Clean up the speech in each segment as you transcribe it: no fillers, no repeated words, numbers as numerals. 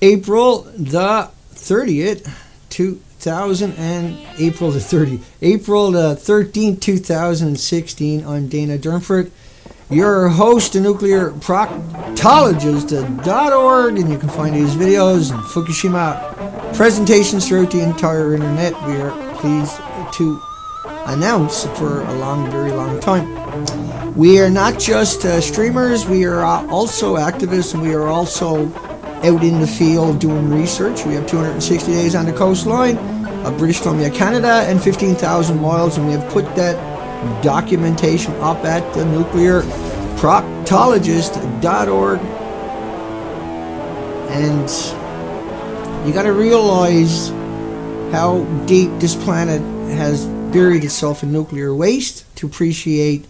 April the 30th, 2000 and April the 30th, April the 13th, 2016. I'm Dana Durnford, your host, the nuclear proctologist.org, and you can find these videos and Fukushima presentations throughout the entire internet. We are pleased to announce for a very long time. We are not just streamers, we are also activists, and we are also out in the field doing research. We have 260 days on the coastline of British Columbia, Canada, and 15,000 miles, and we have put that documentation up at the nuclear proctologist.org. And you got to realize how deep this planet has buried itself in nuclear waste to appreciate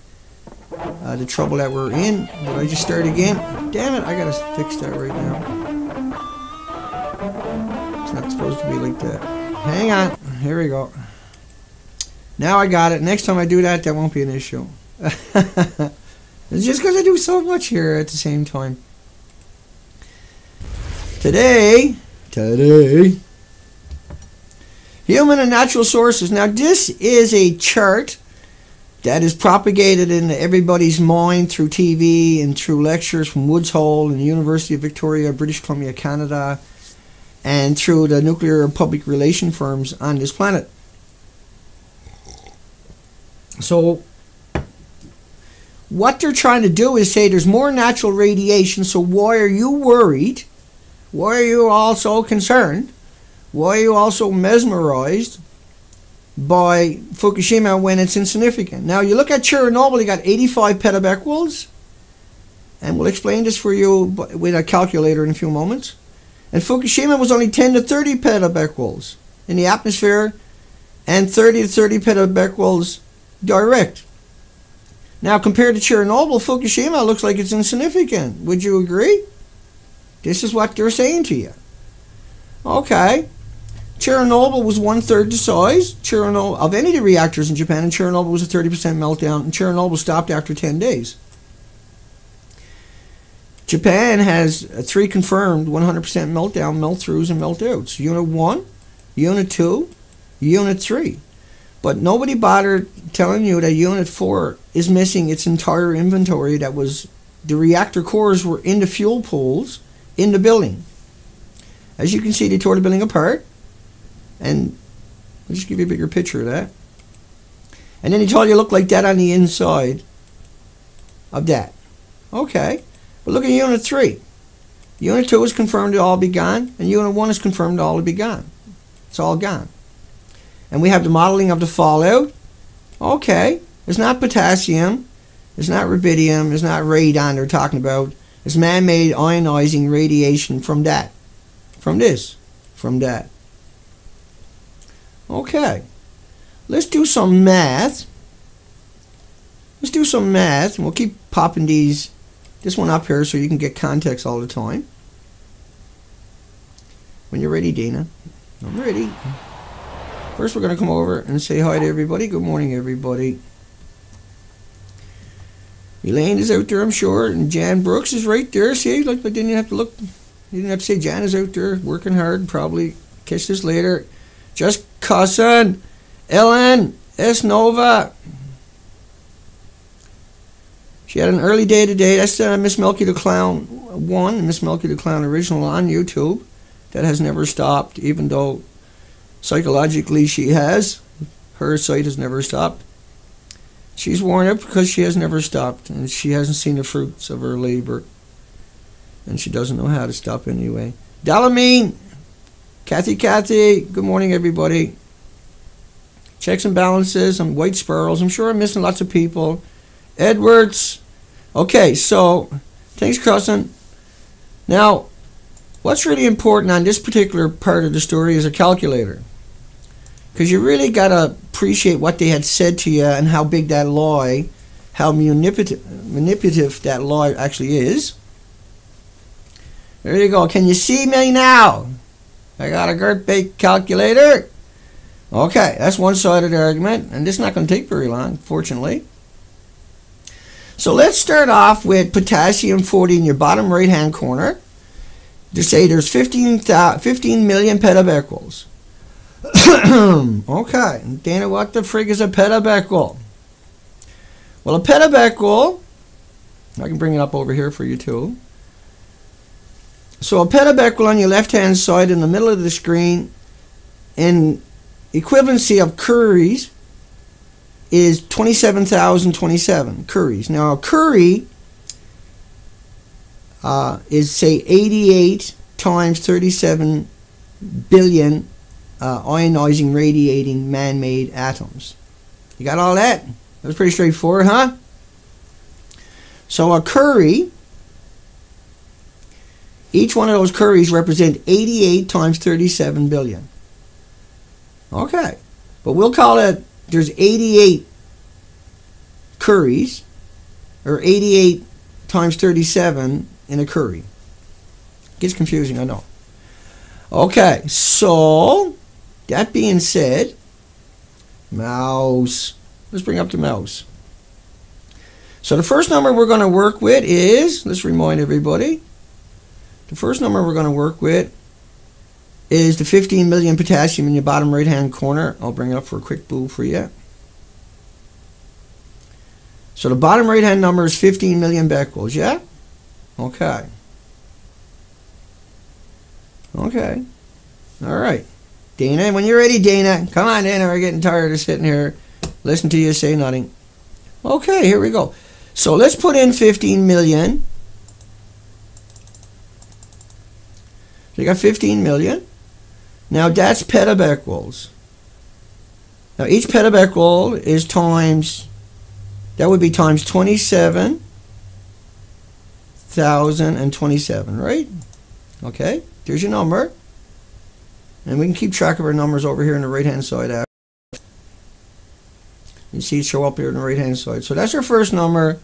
the trouble that we're in. Did I just start again? Damn it, I gotta fix that right now. It's not supposed to be like that. Hang on, here we go. Now I got it. Next time I do that, that won't be an issue. It's just because I do so much here at the same time. Today, human and natural sources. Now this is a chart that is propagated into everybody's mind through TV and through lectures from Woods Hole and the University of Victoria, British Columbia, Canada, and through the nuclear public relation firms on this planet. So what they're trying to do is say there's more natural radiation, so why are you worried? Why are you all so concerned? Why are you also mesmerized by Fukushima when it's insignificant? Now you look at Chernobyl, you got 85 petabecquerels, and we'll explain this for you with a calculator in a few moments. And Fukushima was only 10 to 30 petabecquerels in the atmosphere, and 30 to 30 petabecquerels direct. Now compared to Chernobyl, Fukushima looks like it's insignificant. Would you agree? This is what they're saying to you. Okay. Chernobyl was 1/3 the size of any of the reactors in Japan, and Chernobyl was a 30% meltdown, and Chernobyl stopped after 10 days. Japan has 3 confirmed 100% meltdown, melt-throughs, and melt-outs. Unit 1, Unit 2, Unit 3. But nobody bothered telling you that Unit 4 is missing its entire inventory. That was, the reactor cores were in the fuel pools in the building. As you can see, they tore the building apart. And I'll just give you a bigger picture of that. And then he told you it looked like that on the inside of that. Okay. But look at Unit 3. Unit 2 is confirmed to all be gone, and Unit 1 is confirmed to all to be gone. It's all gone. And we have the modeling of the fallout. Okay. It's not potassium. It's not rubidium. It's not radon they're talking about. It's man-made ionizing radiation from that. From this. From that. Okay, let's do some math. Let's do some math, and we'll keep popping this one up here so you can get context all the time. When you're ready, Dana. I'm ready. First, we're going to come over and say hi to everybody. Good morning, everybody. Elaine is out there, I'm sure, and Jan Brooks is right there. See, like, I didn't have to look. You didn't have to say Jan is out there working hard. Probably catch this later. Just cussing. Ellen S. Nova. She had an early day today. That's Miss Milky the Clown 1, Miss Milky the Clown original on YouTube. That has never stopped, even though psychologically she has. Her site has never stopped. She's worn out because she has never stopped, and she hasn't seen the fruits of her labor. And she doesn't know how to stop anyway. Dalamine. Kathy, good morning, everybody. Checks and balances and white sparrows. I'm sure I'm missing lots of people. Edwards. Okay, so thanks, Cousin. Now, what's really important on this particular part of the story is a calculator. Because you really got to appreciate what they had said to you and how big that lie, how manipulative that lie actually is. There you go. Can you see me now? I got a Gert-Bake calculator. Okay, that's one side of the argument, and this is not going to take very long, fortunately. So let's start off with potassium 40 in your bottom right-hand corner. to say there's 15 million petabecquerels. Okay, Dana, what the frig is a petabecquerel? Well, a petabecquerel, I can bring it up over here for you too. So a petabecquerel on your left-hand side in the middle of the screen, in equivalency of curies, is 27,027 curies. Now a curie is, say, 88 times 37 billion ionizing, radiating, man-made atoms. You got all that? That was pretty straightforward, huh? So a curie, each one of those curies represent 88 times 37 billion. Okay, but we'll call it, there's 88 curies, or 88 times 37 in a curie. Gets confusing, I know. Okay, so that being said, mouse. Let's bring up the mouse. So the first number we're going to work with is, let's remind everybody, the first number we're going to work with is the 15 million potassium in your bottom right hand corner. I'll bring it up for a quick boo for you. So the bottom right hand number is 15 million becquerels, yeah? Okay. Okay. Alright. Dana, when you're ready, Dana. Come on, Dana, we're getting tired of sitting here. Listen to you say nothing. Okay, here we go. So let's put in 15 million. So you got 15 million. Now that's petabecquerels. Now each petabecquerel is times, that would be times 27,027, right? Okay, there's your number. And we can keep track of our numbers over here on the right hand side. You see it show up here on the right hand side. So that's our first number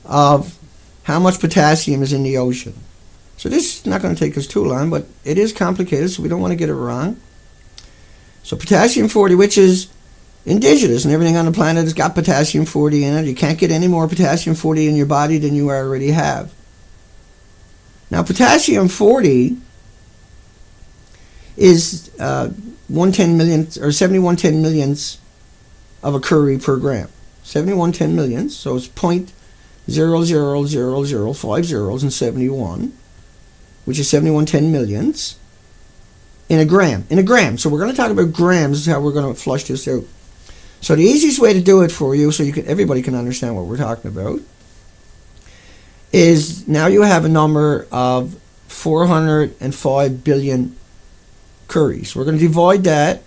of how much potassium is in the ocean. So this is not going to take us too long, but it is complicated, so we don't want to get it wrong. So potassium-40, which is indigenous, and everything on the planet has got potassium-40 in it. You can't get any more potassium-40 in your body than you already have. Now potassium-40 is 1/10 millionth, or 71/10 millionths of a curie per gram. 71/10 millionths, so it's 0.000050 zeros and 71, which is 71/10 millionths in a gram. In a gram. So we're going to talk about grams. This is how we're going to flush this out. So the easiest way to do it for you, so everybody can understand what we're talking about, is now you have a number of 405 billion curies. We're going to divide that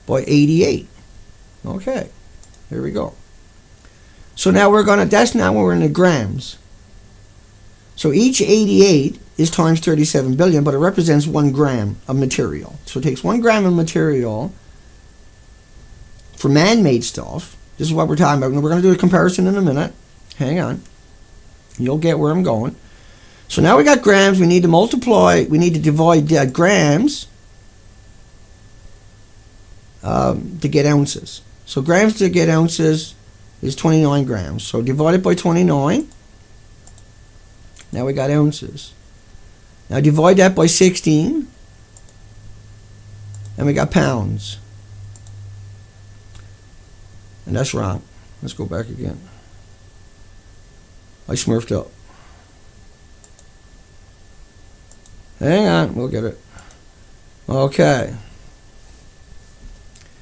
by 88. Okay, here we go. So now we're going to, that's now when we're in the grams. So each 88 is times 37 billion, but it represents 1 gram of material. So it takes 1 gram of material for man-made stuff. This is what we're talking about. We're going to do a comparison in a minute. Hang on. You'll get where I'm going. So now we got grams. We need to multiply. We need to divide grams to get ounces. So grams to get ounces is 29 grams. So divide it by 29. Now we got ounces. Now divide that by 16. And we got pounds. And that's wrong. Let's go back again. I smurfed up. Hang on, we'll get it. Okay.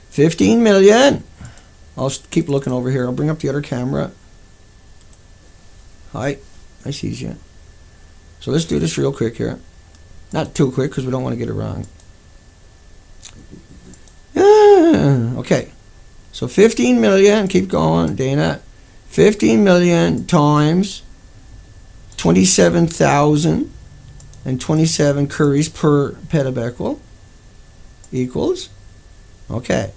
15 million. I'll keep looking over here. I'll bring up the other camera. Hi, I see you. So let's do this real quick here. Not too quick because we don't want to get it wrong. Okay. So 15 million, keep going, Dana. 15 million times 27,027 curies per petabecquerel equals. Okay.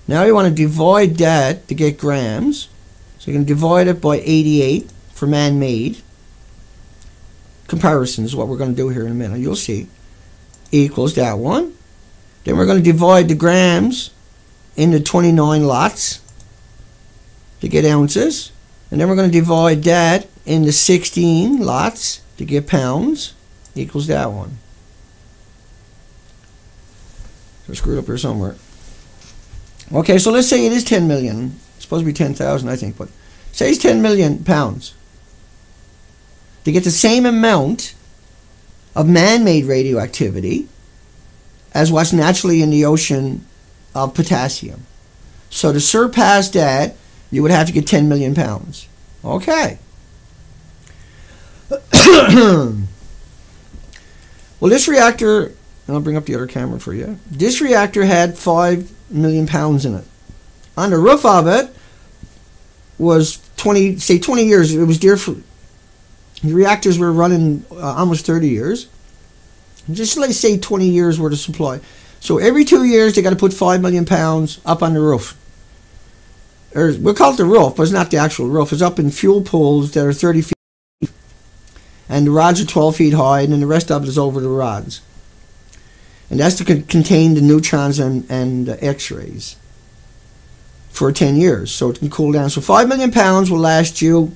Now you want to divide that to get grams. So you can divide it by 88 for man-made. Comparison is what we're going to do here in a minute. You'll see. Equals that one. Then we're going to divide the grams into 29 lots to get ounces. And then we're going to divide that into 16 lots to get pounds. equals that one. So screwed up here somewhere. Okay, so let's say it is 10 million. It's supposed to be 10,000, I think, but say it's 10 million pounds. To get the same amount of man-made radioactivity as what's naturally in the ocean of potassium. So to surpass that, you would have to get 10 million pounds. Okay. Well, this reactor, and I'll bring up the other camera for you. This reactor had 5 million pounds in it. On the roof of it was 20 years. It was dear for, the reactors were running almost 30 years. Just let's say 20 years worth of supply. So every 2 years they got to put 5 million pounds up on the roof. Or we'll call it the roof, but it's not the actual roof. It's up in fuel pools that are 30 feet deep. And the rods are 12 feet high, and then the rest of it is over the rods. And that's to contain the neutrons and X-rays for 10 years. So it can cool down. So 5 million pounds will last you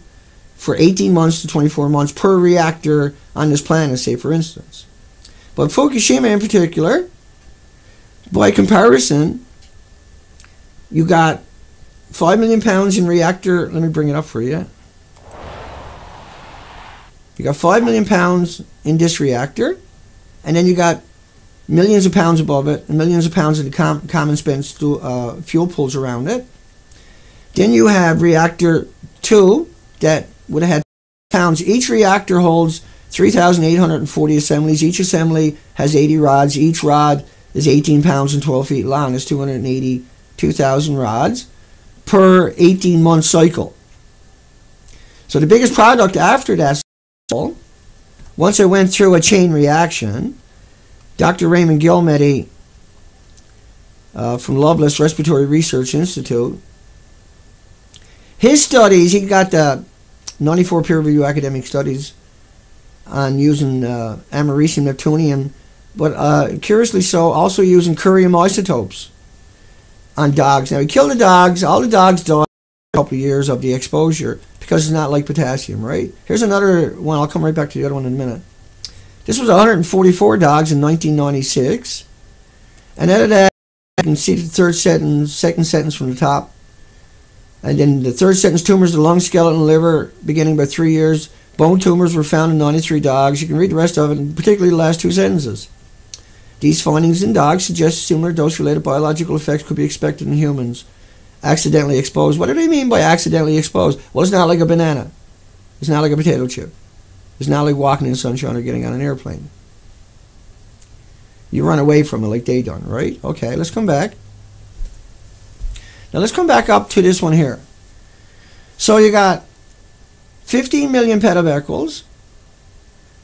for 18 months to 24 months per reactor on this planet, say, for instance. But Fukushima in particular, by comparison, you got 5 million pounds in reactor. Let me bring it up for you. You got 5 million pounds in this reactor, and then you got millions of pounds above it, and millions of pounds of the common spent fuel pools around it. Then you have reactor 2 that would have had pounds. Each reactor holds 3,840 assemblies. Each assembly has 80 rods. Each rod is 18 pounds and 12 feet long. It's 282,000 rods per 18-month cycle. So the biggest product after that cycle, once it went through a chain reaction, Dr. Raymond Gilmedy from Loveless Respiratory Research Institute, his studies, he got 94 peer-reviewed academic studies on using americium neptunium, but curiously so, also using curium isotopes on dogs. Now, he killed the dogs. All the dogs died in a couple of years of the exposure because it's not like potassium, right? Here's another one. I'll come right back to the other one in a minute. This was 144 dogs in 1996. And out of that, you can see the third sentence, second sentence from the top. And then the third sentence, tumors of the lung, skeleton, liver, beginning by 3 years. Bone tumors were found in 93 dogs. You can read the rest of it, and particularly the last two sentences. These findings in dogs suggest similar dose-related biological effects could be expected in humans. Accidentally exposed. What do they mean by accidentally exposed? Well, it's not like a banana. It's not like a potato chip. It's not like walking in the sunshine or getting on an airplane. You run away from it like they done, right? Okay, let's come back. Now let's come back up to this one here. So you got 15 million petavecles,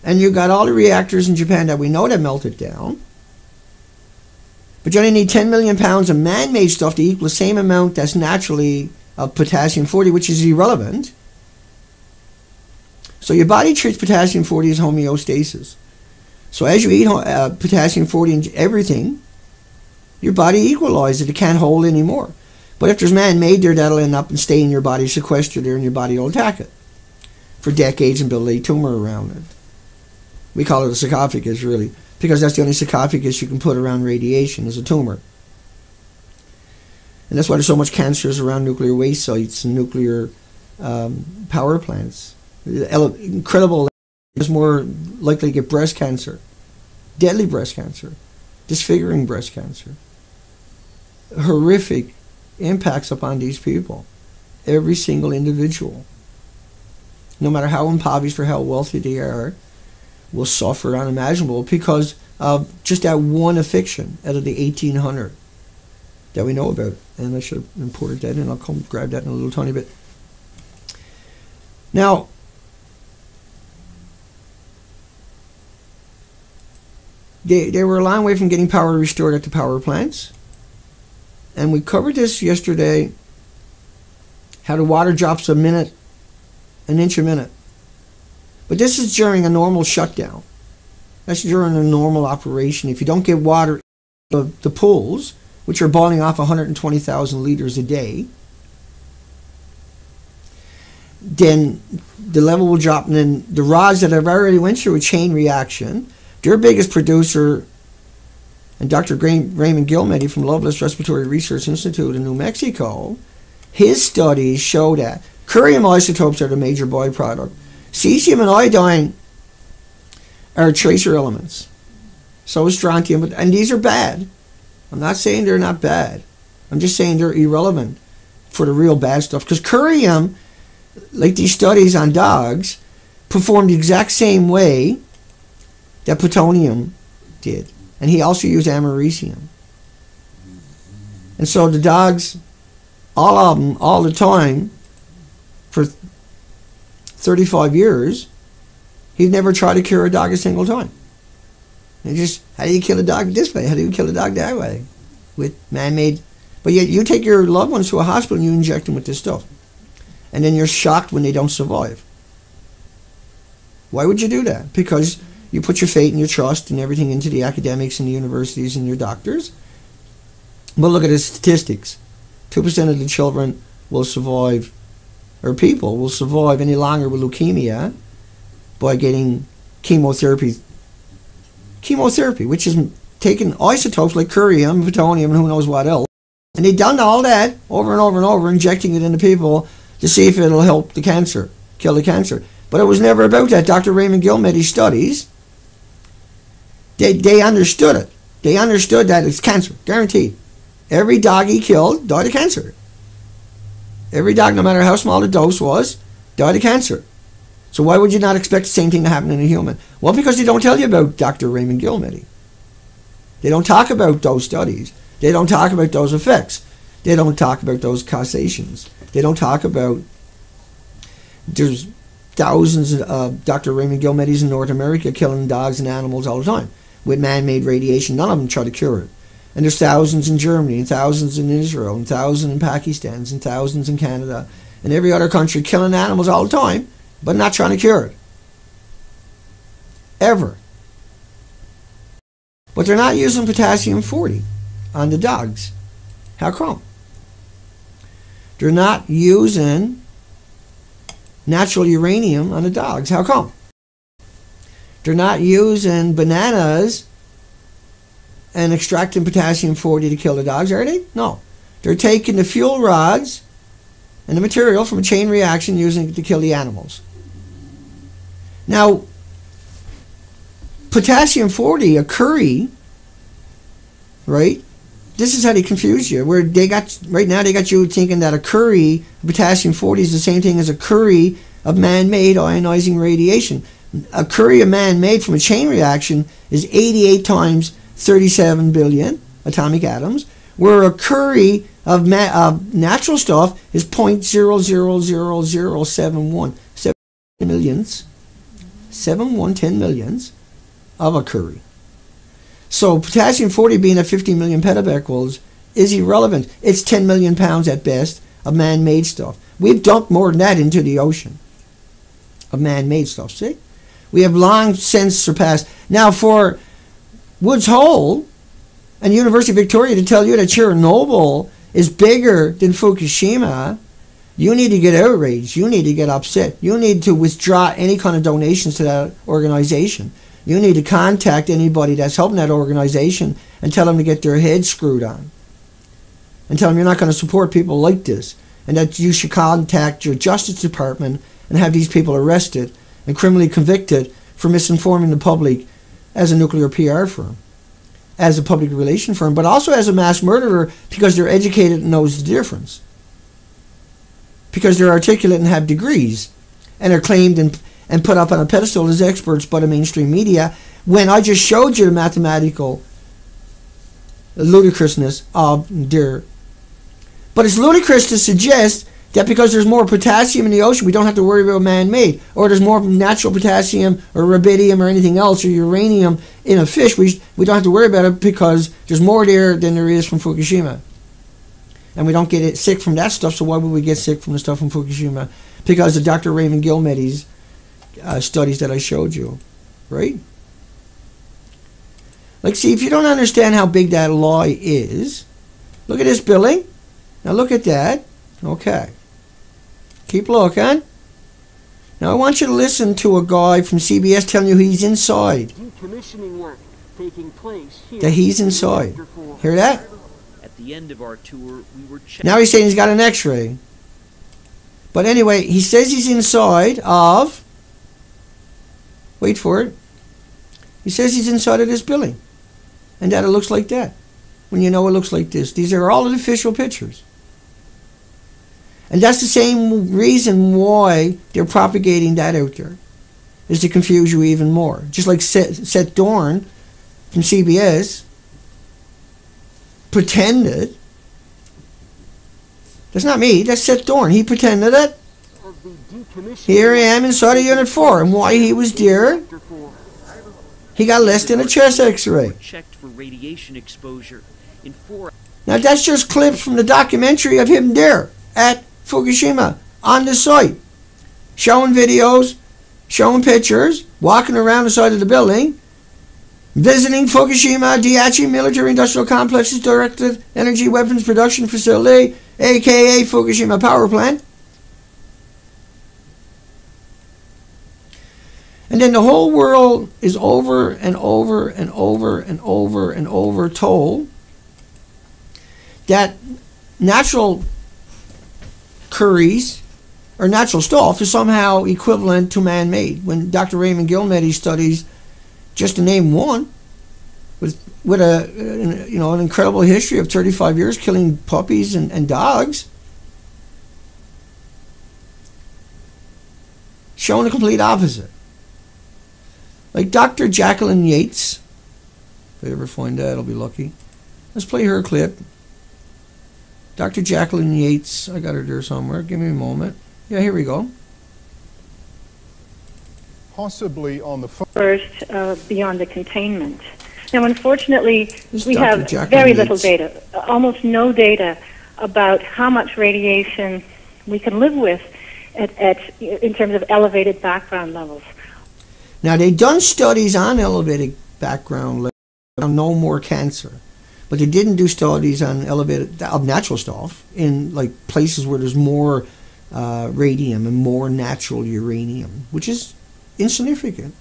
and you got all the reactors in Japan that we know that melted down. But you only need 10 million pounds of man-made stuff to equal the same amount that's naturally of potassium-40, which is irrelevant. So your body treats potassium-40 as homeostasis. So as you eat potassium-40 in everything, your body equalizes it. It can't hold anymore. But if there's man-made there, that'll end up and stay in your body, sequestered there, and your body will attack it for decades and build a tumor around it. We call it a sarcophagus, really, because that's the only sarcophagus you can put around radiation is a tumor. And that's why there's so much cancers around nuclear waste sites and nuclear power plants. Incredible, is more likely to get breast cancer, deadly breast cancer, disfiguring breast cancer. Horrific impacts upon these people, every single individual. No matter how impoverished or how wealthy they are, will suffer unimaginable because of just that one affliction out of the 1,800 that we know about. And I should have imported that in. I'll come grab that in a little tiny bit. Now, they were a long way from getting power restored at the power plants. And we covered this yesterday, how the water drops an inch a minute. But this is during a normal shutdown. That's during a normal operation. If you don't get water in the pools, which are boiling off 120,000 liters a day, then the level will drop, and then the rods that have already went through a chain reaction, their biggest producer, and Dr. Raymond Gilmedy from Loveless Respiratory Research Institute in New Mexico, his studies show that curium isotopes are the major byproduct. Cesium and iodine are tracer elements. So is strontium, and these are bad. I'm not saying they're not bad. I'm just saying they're irrelevant for the real bad stuff. Because curium, like these studies on dogs, performed the exact same way that plutonium did. And he also used americium. And so the dogs, all of them, all the time, for 35 years, he'd never tried to cure a dog a single time. And just, how do you kill a dog this way? How do you kill a dog that way? With man-made. But yet you take your loved ones to a hospital and you inject them with this stuff. And then you're shocked when they don't survive. Why would you do that? Because you put your faith and your trust and everything into the academics and the universities and your doctors. But look at the statistics. 2% of the children will survive, or people will survive any longer with leukemia by getting chemotherapy. Chemotherapy, which is taking isotopes like curium, plutonium, and who knows what else. And they've done all that over and over and over, injecting it into people to see if it'll help the cancer, kill the cancer. But it was never about that. Dr. Raymond Gilmedy's studies, they understood it. They understood that it's cancer, guaranteed. Every dog he killed died of cancer. Every dog, no matter how small the dose was, died of cancer. So why would you not expect the same thing to happen in a human? Well, because they don't tell you about Dr. Raymond Gilmedy. They don't talk about those studies. They don't talk about those effects. They don't talk about those causations. They don't talk about, there's thousands of Dr. Raymond Gilmedy's in North America killing dogs and animals all the time with man-made radiation. None of them try to cure it. And there's thousands in Germany, and thousands in Israel, and thousands in Pakistan, and thousands in Canada, and every other country killing animals all the time, but not trying to cure it. Ever. But they're not using potassium-40 on the dogs. How come? They're not using natural uranium on the dogs. How come? They're not using bananas and extracting potassium-40 to kill the dogs, are they? No. They're taking the fuel rods and the material from a chain reaction using it to kill the animals. Now, potassium-40, a curry, right? This is how they confuse you. Where they got, right now they got you thinking that a curry of potassium-40 is the same thing as a curry of man-made ionizing radiation. A curry of man-made from a chain reaction is 88 times 37 billion atomic atoms, where a curry of natural stuff is 0.00071, 7 millions, 10 millions of a curry. So potassium-40 being at 50 million petobecquerels is irrelevant. It's 10 million pounds at best of man-made stuff. We've dumped more than that into the ocean of man-made stuff, see? We have long since surpassed. Now for Woods Hole and University of Victoria to tell you that Chernobyl is bigger than Fukushima, you need to get outraged. You need to get upset. You need to withdraw any kind of donations to that organization. You need to contact anybody that's helping that organization and tell them to get their heads screwed on. And tell them you're not going to support people like this. And that you should contact your Justice Department and have these people arrested and criminally convicted for misinforming the public as a nuclear PR firm, as a public relation firm, but also as a mass murderer because they're educated and knows the difference. Because they're articulate and have degrees and are claimed and put up on a pedestal as experts by the mainstream media, when I just showed you the mathematical ludicrousness of their. But it's ludicrous to suggest that because there's more potassium in the ocean, we don't have to worry about man-made, or there's more natural potassium or rubidium or anything else or uranium in a fish, we don't have to worry about it because there's more there than there is from Fukushima. And we don't get sick from that stuff, so why would we get sick from the stuff from Fukushima? Because of Dr. Raymond Gilmedy's studies that I showed you, right? Like, see, if you don't understand how big that lie is, look at this building. Now look at that. Okay. Keep looking. Now I want you to listen to a guy from CBS telling you he's inside. Decommissioning work taking place here. That he's inside. Hear that? At the end of our tour, we were Now he's saying he's got an X-ray. But anyway, he says he's inside of... Wait for it. He says he's inside of this building. And that it looks like that. When you know it looks like this. These are all the official pictures. And that's the same reason why they're propagating that out there. Is to confuse you even more. Just like Seth Dorn from CBS pretended. That's not me, that's Seth Dorn. He pretended that here I am inside of Unit 4. And why he was there, he got less than a chest X-ray. checked for radiation exposure in 4 Now that's just clips from the documentary of him there at Fukushima on the site. Showing videos, showing pictures, walking around the side of the building, visiting Fukushima Daiichi Military Industrial Complex's Directed Energy Weapons Production Facility, aka Fukushima Power Plant. And then the whole world is over and over and over and over and over told that natural curries or natural stuff is somehow equivalent to man-made. When Dr. Raymond Gilmedi studies, just to name one, with an incredible history of 35 years killing puppies and dogs, showing the complete opposite. Like Dr. Jacqueline Yates, if I ever find that, I'll be lucky. Let's play her clip. Dr. Jacqueline Yates, I got her there somewhere. Give me a moment. Yeah, here we go. Possibly on the first beyond the containment. Now, unfortunately, we Dr. have Jacqueline very Yates. little data, almost no data about how much radiation we can live with in terms of elevated background levels. Now, they've done studies on elevated background levels, no more cancer. But they didn't do studies on elevated, of natural stuff, in like places where there's more radium and more natural uranium, which is insignificant.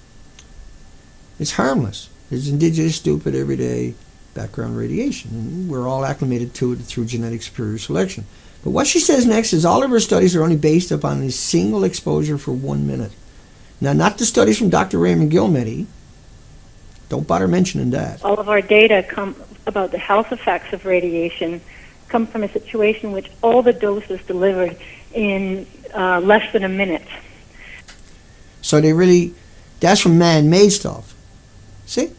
It's harmless. It's indigenous, stupid, everyday background radiation. And we're all acclimated to it through genetic superior selection. But what she says next is all of her studies are only based upon a single exposure for 1 minute. Now, not the studies from Dr. Raymond Gilmedi. Don't bother mentioning that. All of our data come about the health effects of radiation come from a situation in which all the doses delivered in less than a minute. So that's from man-made stuff. See?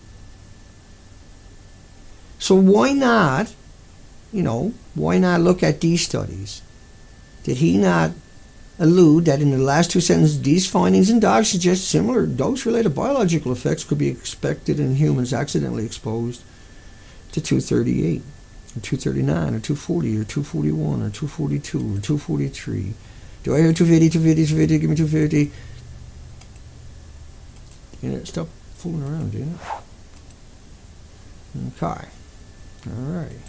So why not, why not look at these studies? Did he not allude that in the last two sentences, these findings in dogs suggest similar dose-related biological effects could be expected in humans accidentally exposed to 238, or 239, or 240, or 241, or 242, or 243. Do I hear 250, 250, 250, give me 250? Stop fooling around, Dana. Okay. All right.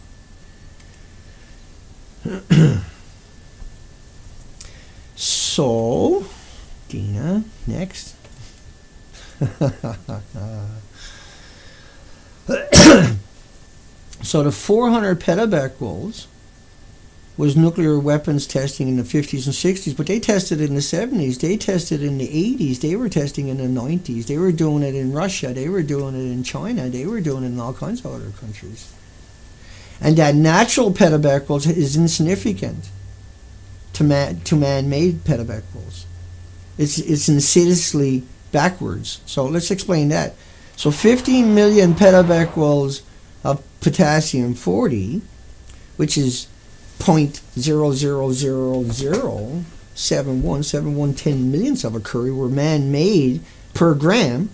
So, Dina, next. So the 400 petabecquerels was nuclear weapons testing in the 50s and 60s, but they tested in the 70s, they tested in the 80s, they were testing in the 90s, they were doing it in Russia, they were doing it in China, they were doing it in all kinds of other countries. And that natural petabecquerels is insignificant to man-made petabecquerels. It's insidiously backwards. So let's explain that. So 15 million petabecquerels of potassium-40, which is 0.0000717 millionths of a curie, were man-made per gram,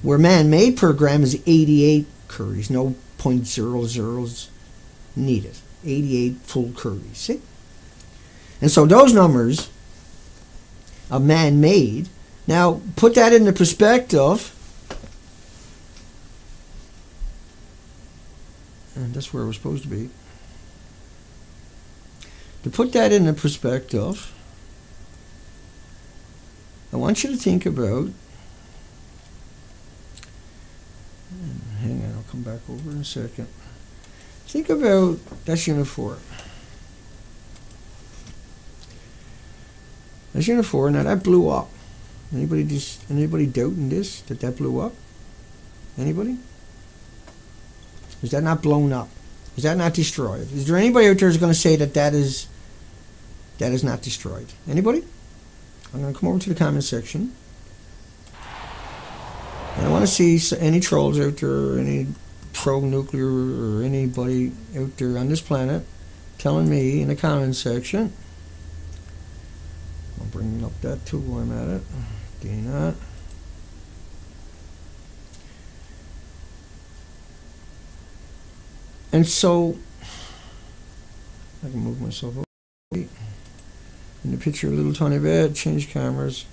where man-made per gram is 88 curies, no 0.00s needed. 88 full curies, see? And so those numbers are man-made. Now, put that into perspective. And that's where we're supposed to be. To put that into perspective, want you to think about, hang on, I'll come back over in a second. Think about, that's Unit 4. That's Unit 4. Now that blew up. Anybody doubting this, that blew up? Anybody? Is that not blown up? Is that not destroyed? Is there anybody out there who's going to say that is not destroyed? Anybody? I'm going to come over to the comment section. And I want to see any trolls out there, or any pro-nuclear, or anybody out there on this planet telling me in the comment section. I'll bring up that too while I'm at it. Dana. And so, I can move myself over in the picture a little tiny bit, change cameras.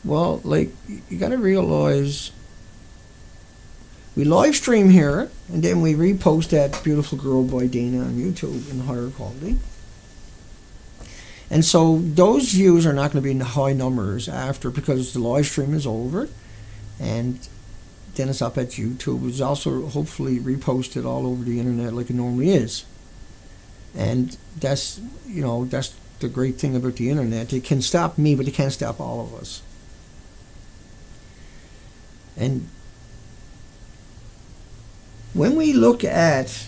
Well, like, you got to realize, we live stream here, and then we repost that beautiful girl by Dana on YouTube in higher quality. And so those views are not going to be in high numbers after, because the live stream is over, and then it's up at YouTube. It's also hopefully reposted all over the internet like it normally is. And that's, you know, that's the great thing about the internet. It can stop me, but it can't stop all of us. And when we look at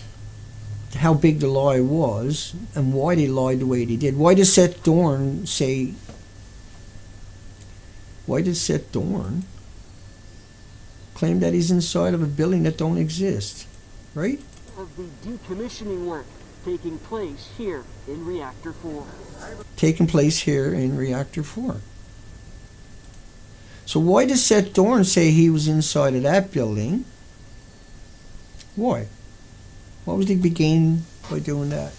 how big the lie was and why they lied the way they did, why did Seth Dorn say, why did Seth Dorn claim that he's inside of a building that don't exist, right? Of the decommissioning work taking place here in Reactor 4. Taking place here in Reactor 4. So why does Seth Dorn say he was inside of that building? Why? What was to be gained by doing that?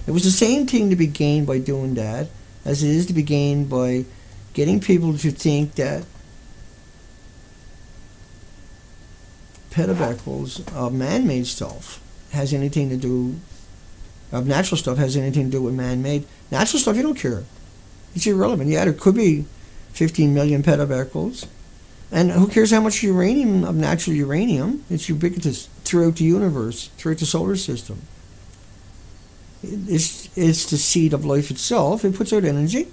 It was the same thing to be gained by doing that as it is to be gained by getting people to think that pedobecquels of man-made stuff has anything to do, of natural stuff has anything to do with man-made. Natural stuff, you don't care. It's irrelevant. Yeah, there could be 15 million pedobecquels. And who cares how much uranium, of natural uranium? It's ubiquitous throughout the universe, throughout the solar system. It's the seed of life itself. It puts out energy.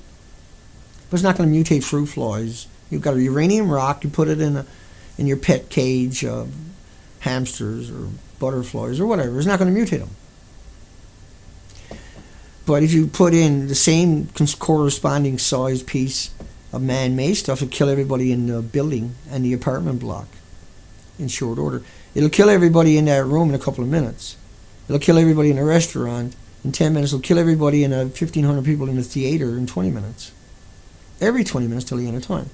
But it's not going to mutate fruit flies. You've got a uranium rock, you put it in your pet cage of hamsters or butterflies or whatever. It's not going to mutate them. But if you put in the same corresponding size piece of man-made stuff, it'll kill everybody in the building and the apartment block in short order. It'll kill everybody in that room in a couple of minutes. It'll kill everybody in a restaurant in 10 minutes. It'll kill everybody in 1,500 people in a theater in 20 minutes. Every 20 minutes till the end of time.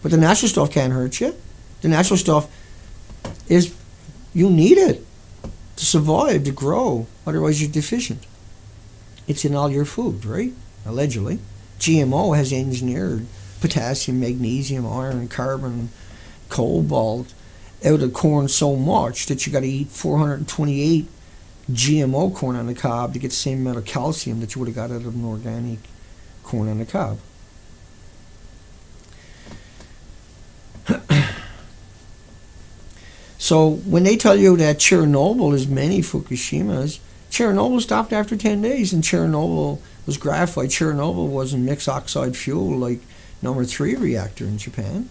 But the natural stuff can't hurt you. The natural stuff is, you need it to survive, to grow. Otherwise you're deficient. It's in all your food, right? Allegedly. GMO has engineered potassium, magnesium, iron, carbon, cobalt out of corn so much that you got to eat 428 GMO corn on the cob to get the same amount of calcium that you would have got out of an organic corn on the cob. So when they tell you that Chernobyl is many Fukushimas, Chernobyl stopped after 10 days, and Chernobyl was graphite. Chernobyl wasn't mixed oxide fuel like number 3 reactor in Japan.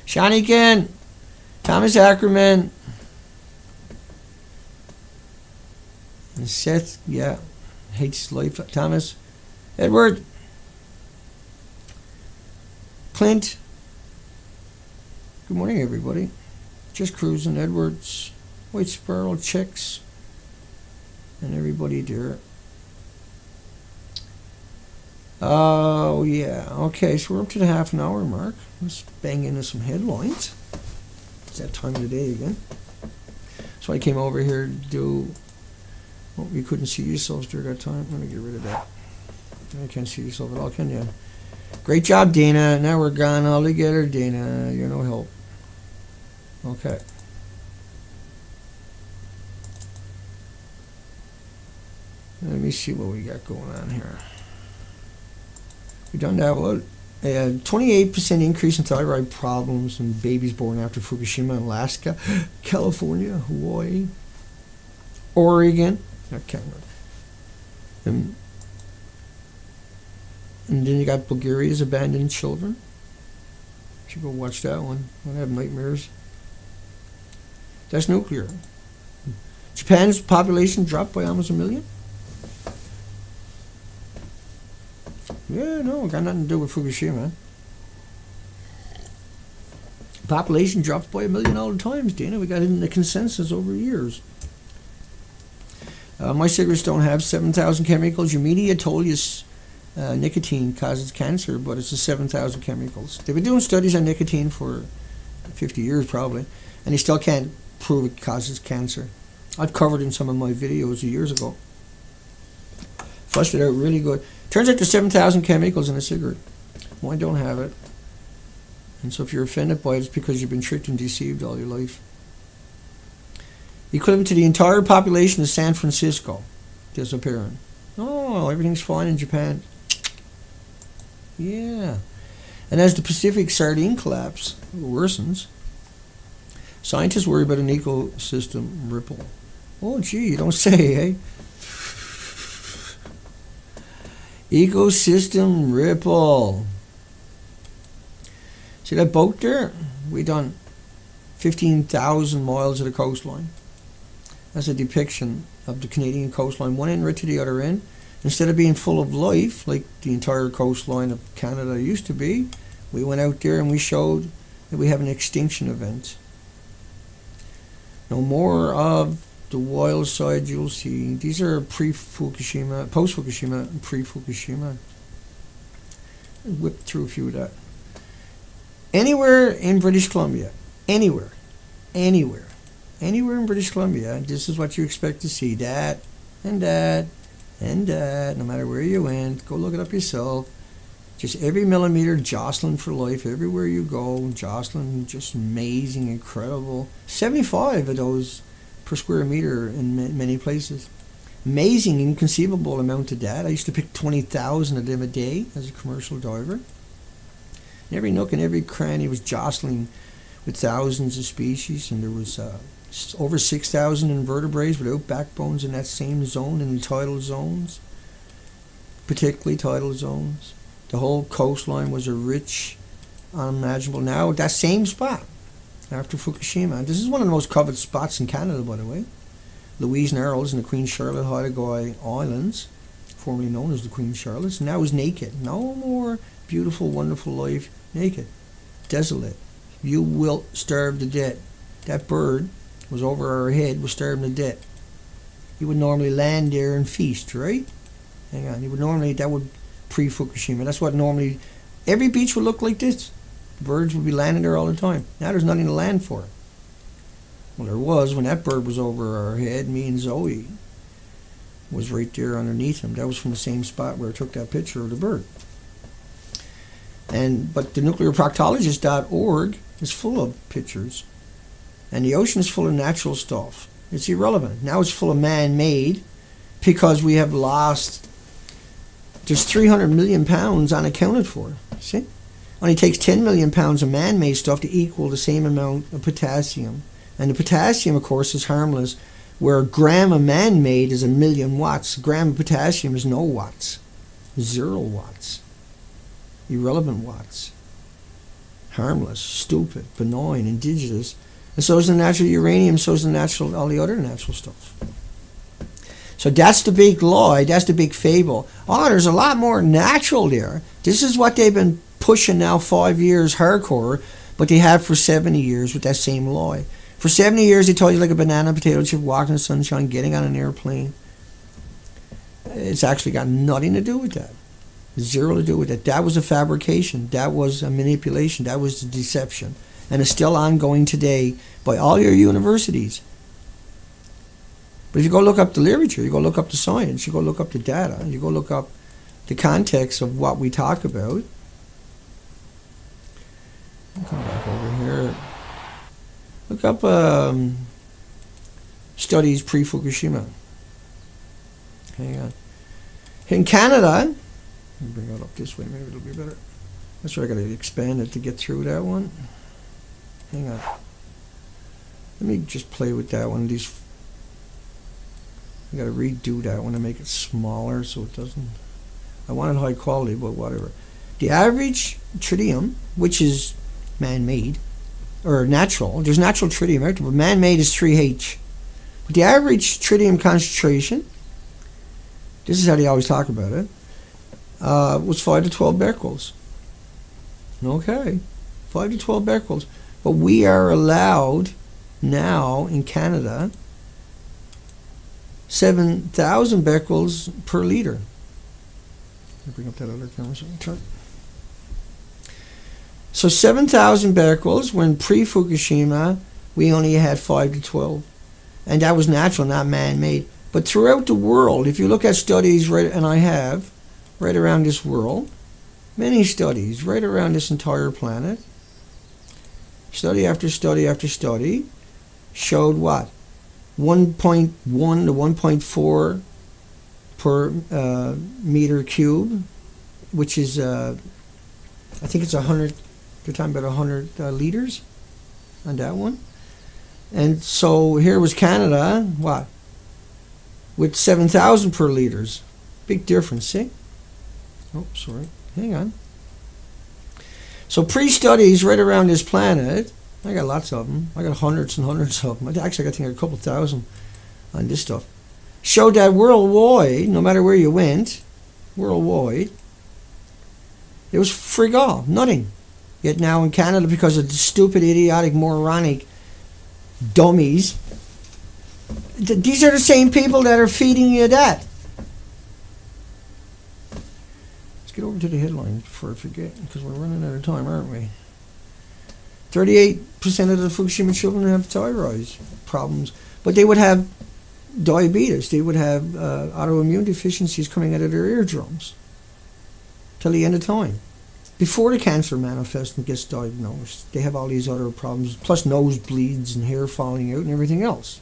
Shanikin, Thomas Ackerman, and Seth, yeah, hates life. Thomas, Edward, Clint. Good morning, everybody. Just cruising, Edwards, White Sparrow, Chicks, and everybody there. Oh, yeah. Okay, so we're up to the half an hour mark. Let's bang into some headlines. It's that time of the day again. So I came over here to do... Well, you couldn't see yourselves during that time. Let me get rid of that. I can't see yourself at all, can you? Great job, Dana. Now we're gone all together, Dana. You're no help. Okay. Let me see what we got going on here. We done that one. 28% increase in thyroid problems in babies born after Fukushima, Alaska, California, Hawaii, Oregon. I can't remember. And then you got Bulgaria's abandoned children. You should go watch that one. I have nightmares. That's nuclear. Japan's population dropped by almost 1 million. Yeah, no, got nothing to do with Fukushima. Population drops by 1 million all the times, Dana. We got it in the consensus over years. My cigarettes don't have 7,000 chemicals. Your media told you nicotine causes cancer, but it's the 7,000 chemicals. They've been doing studies on nicotine for 50 years probably, and they still can't prove it causes cancer. I've covered in some of my videos years ago. Flushed it out really good. Turns out there's 7,000 chemicals in a cigarette. Mine don't have it. And so if you're offended by it, it's because you've been tricked and deceived all your life. Equivalent to the entire population of San Francisco disappearing. Oh, everything's fine in Japan. Yeah. And as the Pacific sardine collapse worsens, scientists worry about an ecosystem ripple. Oh, gee, you don't say, eh? Ecosystem ripple. See that boat there? We done 15,000 miles of the coastline. That's a depiction of the Canadian coastline, one end right to the other end. Instead of being full of life, like the entire coastline of Canada used to be, we went out there and we showed that we have an extinction event. No more of the wild side you'll see. These are pre-Fukushima, post-Fukushima, pre-Fukushima. Whip through a few of that. Anywhere in British Columbia, anywhere in British Columbia, this is what you expect to see. That and that and that, no matter where you went. Go look it up yourself. Just every millimeter jostling for life. Everywhere you go, jostling, just amazing, incredible. 75 of those per square meter in many places. Amazing, inconceivable amount of data. I used to pick 20,000 of them a day as a commercial diver. And every nook and every cranny was jostling with thousands of species, and there was over 6,000 invertebrates without backbones in that same zone, in the tidal zones, particularly tidal zones. The whole coastline was a rich, unimaginable. Now, that same spot, after Fukushima, this is one of the most coveted spots in Canada, by the way. Louise Narrows in the Queen Charlotte Haida Islands, formerly known as the Queen Charlottes, now is naked. No more beautiful, wonderful life, naked, desolate. You will starve to death. That bird was over our head, was starving to death. He would normally land there and feast, right? Hang on, he would normally, that would pre-Fukushima. That's what normally, every beach would look like this. Birds would be landing there all the time. Now there's nothing to land for. Well, there was when that bird was over our head. Me and Zoe was right there underneath him. That was from the same spot where I took that picture of the bird. But the nuclearproctologist.org is full of pictures. And the ocean is full of natural stuff. It's irrelevant. Now it's full of man-made because we have lost. There's 300 million pounds unaccounted for. See? Only takes 10 million pounds of man-made stuff to equal the same amount of potassium. And the potassium, of course, is harmless, where a gram of man-made is 1 million watts. A gram of potassium is no watts. 0 watts. Irrelevant watts. Harmless, stupid, benign, indigenous. And so is the natural uranium, so is the natural, all the other natural stuff. So that's the big lie, that's the big fable. Oh, there's a lot more natural there. This is what they've been pushing now 5 years hardcore, but they have for 70 years with that same lie. For 70 years they told you like a banana potato chip, walking in the sunshine, getting on an airplane. It's actually got nothing to do with that. Zero to do with it. That was a fabrication. That was a manipulation. That was a deception. And it's still ongoing today by all your universities. But if you go look up the literature, you go look up the science, you go look up the data, you go look up the context of what we talk about. I'll come back over here. Look up studies pre-Fukushima. Hang on. In Canada, let me bring it up this way, maybe it'll be better. That's why I got to expand it to get through that one. Hang on. Let me just play with that one. I got to redo that one to make it smaller so it doesn't. I wanted high quality, but whatever. The average tritium, which is man-made, or natural, there's natural tritium, right? But man-made is 3H. But the average tritium concentration, this is how they always talk about it, was 5 to 12 becquerels. Okay, 5 to 12 becquerels. But we are allowed now in Canada 7,000 becquerels per liter. Let me bring up that other camera so I can turn. So 7,000 becquerels, when pre-Fukushima we only had 5 to 12. And that was natural, not man-made. But throughout the world, if you look at studies, and I have, right around this world, many studies right around this entire planet, study after study after study, showed what? 1.1 to 1.4 per meter cube, which is, I think it's 100, they're talking about 100 liters on that one. And so here was Canada, what? With 7,000 per liters. Big difference, see? Oh, sorry. Hang on. So pre-studies right around this planet, I got lots of them. I got hundreds and hundreds of them. Actually, I think a couple thousand on this stuff. Showed that worldwide, no matter where you went, worldwide, it was frig all, nothing. Yet now in Canada, because of the stupid, idiotic, moronic dummies, these are the same people that are feeding you that. Let's get over to the headline before I forget, because we're running out of time, aren't we? 38% of the Fukushima children have thyroid problems, but they would have diabetes. They would have autoimmune deficiencies coming out of their eardrums till the end of time. Before the cancer manifests and gets diagnosed, they have all these other problems, plus nosebleeds and hair falling out and everything else.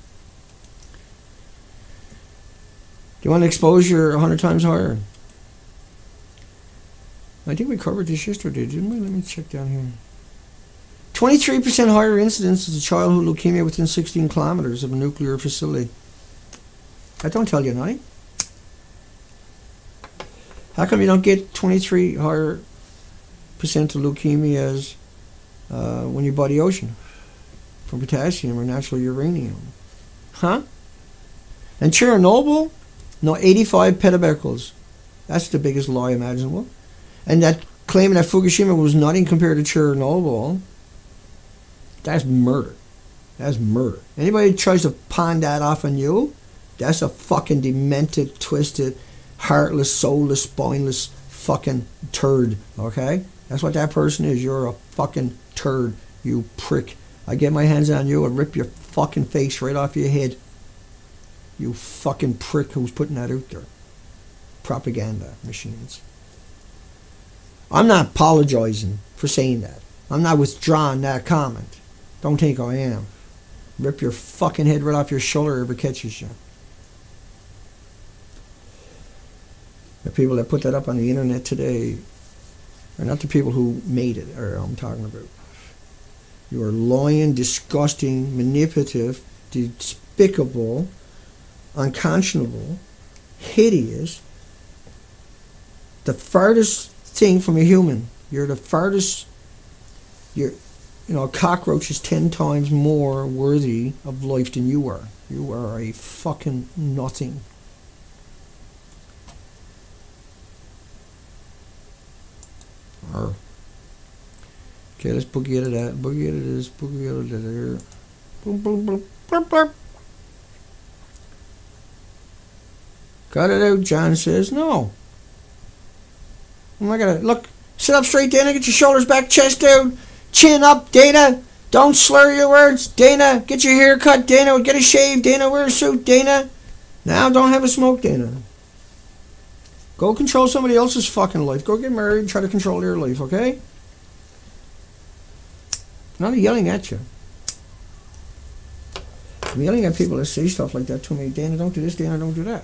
Do you want exposure 100 times higher? I think we covered this yesterday, didn't we? Let me check down here. 23% higher incidence of childhood leukemia within 16 kilometers of a nuclear facility. That don't tell you nothing. How come you don't get 23 higher percent of leukemias when you buy the ocean from potassium or natural uranium? Huh? And Chernobyl? No, 85 petabecquerels. That's the biggest lie imaginable. And that claiming that Fukushima was nothing compared to Chernobyl, that's murder. That's murder. Anybody who tries to pawn that off on you, that's a fucking demented, twisted, heartless, soulless, spineless fucking turd, okay? That's what that person is. You're a fucking turd, you prick. I get my hands on you and rip your fucking face right off your head. You fucking prick who's putting that out there. Propaganda machines. I'm not apologizing for saying that. I'm not withdrawing that comment. Don't think I am. Rip your fucking head right off your shoulder if it catches you. The people that put that up on the internet today are not the people who made it, or I'm talking about. You are lying, disgusting, manipulative, despicable, unconscionable, hideous, the farthest thing from a human. You're the farthest. A cockroach is 10 times more worthy of life than you are. You are a fucking nothing. Okay, let's boogie out of that. Boogie out of this. Boogie out of there. Boom, boom, boom. Blurp, blurp. Got it out, John says. No. I'm not gonna look. Sit up straight, Dana. Get your shoulders back, chest down, chin up, Dana. Don't slur your words, Dana. Get your hair cut, Dana. Get a shave, Dana. Wear a suit, Dana. Now don't have a smoke, Dana. Go control somebody else's fucking life. Go get married and try to control their life, okay? I'm not yelling at you. I'm yelling at people that say stuff like that to me. Dana, don't do this. Dana, don't do that.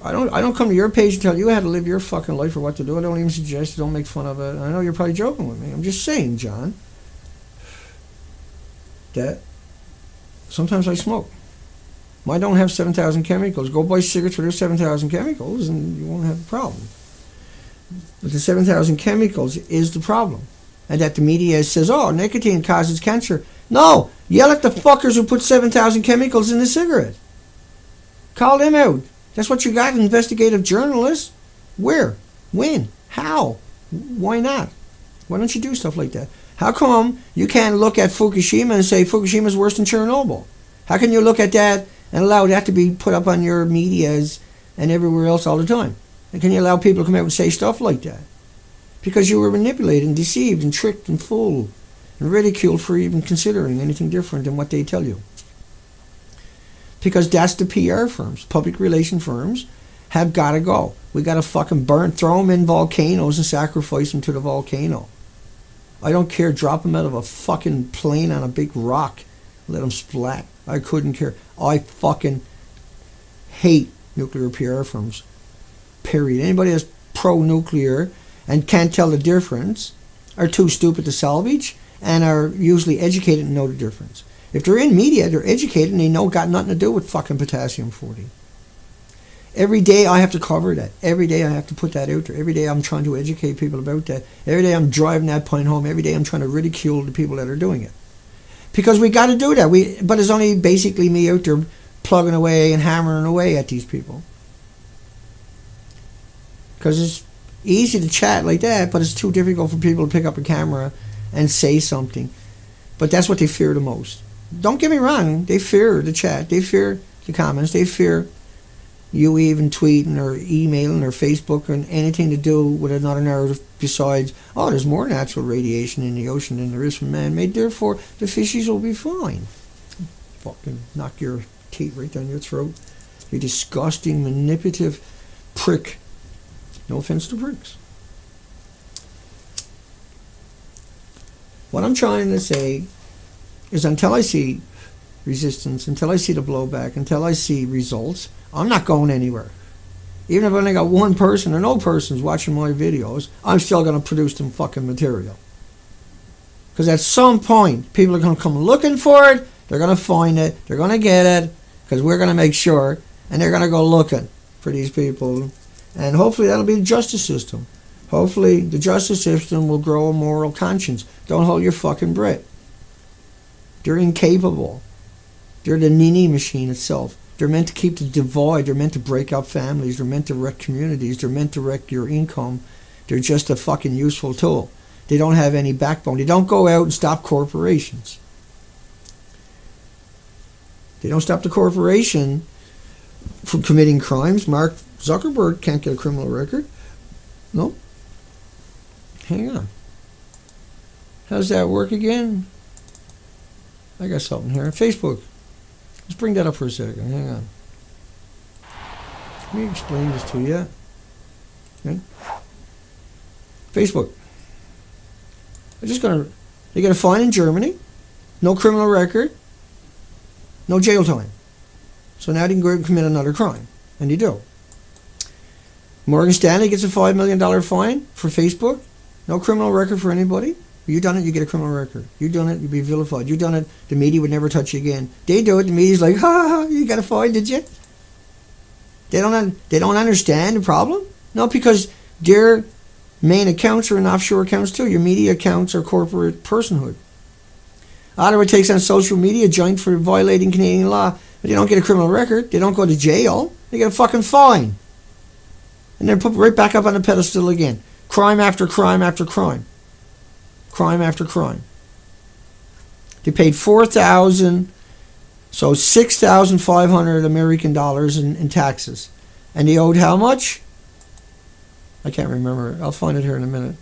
I don't come to your page and tell you how to live your fucking life or what to do. I don't even suggest it. Don't make fun of it. I know you're probably joking with me. I'm just saying, John, that sometimes I smoke. Mine don't have 7,000 chemicals. Go buy cigarettes with 7,000 chemicals and you won't have a problem. But the 7,000 chemicals is the problem. And that the media says, oh, nicotine causes cancer. No! Yell at the fuckers who put 7,000 chemicals in the cigarette. Call them out. That's what you got, investigative journalists. Where? When? How? Why not? Why don't you do stuff like that? How come you can't look at Fukushima and say Fukushima's worse than Chernobyl? How can you look at that and allow that to be put up on your medias and everywhere else all the time? And can you allow people to come out and say stuff like that? Because you were manipulated and deceived and tricked and fooled and ridiculed for even considering anything different than what they tell you. Because that's the PR firms, public relation firms, have got to go. We got to fucking throw them in volcanoes and sacrifice them to the volcano. I don't care, drop them out of a fucking plane on a big rock, let them splat. I couldn't care. I fucking hate nuclear PR firms. Period. Anybody that's pro-nuclear and can't tell the difference are too stupid to salvage and are usually educated and know the difference. If they're in media, they're educated and they know got nothing to do with fucking potassium-40. Every day I have to cover that. Every day I have to put that out there. Every day I'm trying to educate people about that. Every day I'm driving that point home. Every day I'm trying to ridicule the people that are doing it. Because we got to do that. But it's only basically me out there plugging away and hammering away at these people. Because it's easy to chat like that, but it's too difficult for people to pick up a camera and say something. But that's what they fear the most. Don't get me wrong. They fear the chat. They fear the comments. They fear you even tweeting or emailing or Facebook or anything to do with another narrative besides, oh, there's more natural radiation in the ocean than there is from man-made, therefore the fishies will be fine. Fucking knock your teeth right down your throat. You disgusting, manipulative prick. No offense to pricks. What I'm trying to say is until I see resistance, until I see the blowback, until I see results, I'm not going anywhere. Even if I only got one person or no person's watching my videos, I'm still going to produce some fucking material. Because at some point, people are going to come looking for it, they're going to find it, they're going to get it, because we're going to make sure, and they're going to go looking for these people. And hopefully that'll be the justice system. Hopefully the justice system will grow a moral conscience. Don't hold your fucking breath. They're incapable. They're the nini machine itself. They're meant to keep the divide. They're meant to break up families. They're meant to wreck communities. They're meant to wreck your income. They're just a fucking useful tool. They don't have any backbone. They don't go out and stop corporations. They don't stop the corporation from committing crimes. Mark Zuckerberg can't get a criminal record. No. Hang on. How does that work again? I got something here. Facebook. Let's bring that up for a second. Hang on. Let me explain this to you. Okay. Facebook. They get a fine in Germany. No criminal record. No jail time. So now they can go out and commit another crime. And they do. Morgan Stanley gets a $5 million fine for Facebook. No criminal record for anybody. You done it, you get a criminal record. You done it, you'd be vilified. You done it, the media would never touch you again. They do it, the media's like, ha, you got a fine, did you? They don't understand the problem? No, because their main accounts are in offshore accounts too. Your media accounts are corporate personhood. Ottawa takes on social media giant for violating Canadian law, but they don't get a criminal record. They don't go to jail. They get a fucking fine. And they're put right back up on the pedestal again. Crime after crime after crime. Crime after crime. They paid $4,000, so $6,500 American dollars in taxes. And they owed how much? I can't remember. I'll find it here in a minute.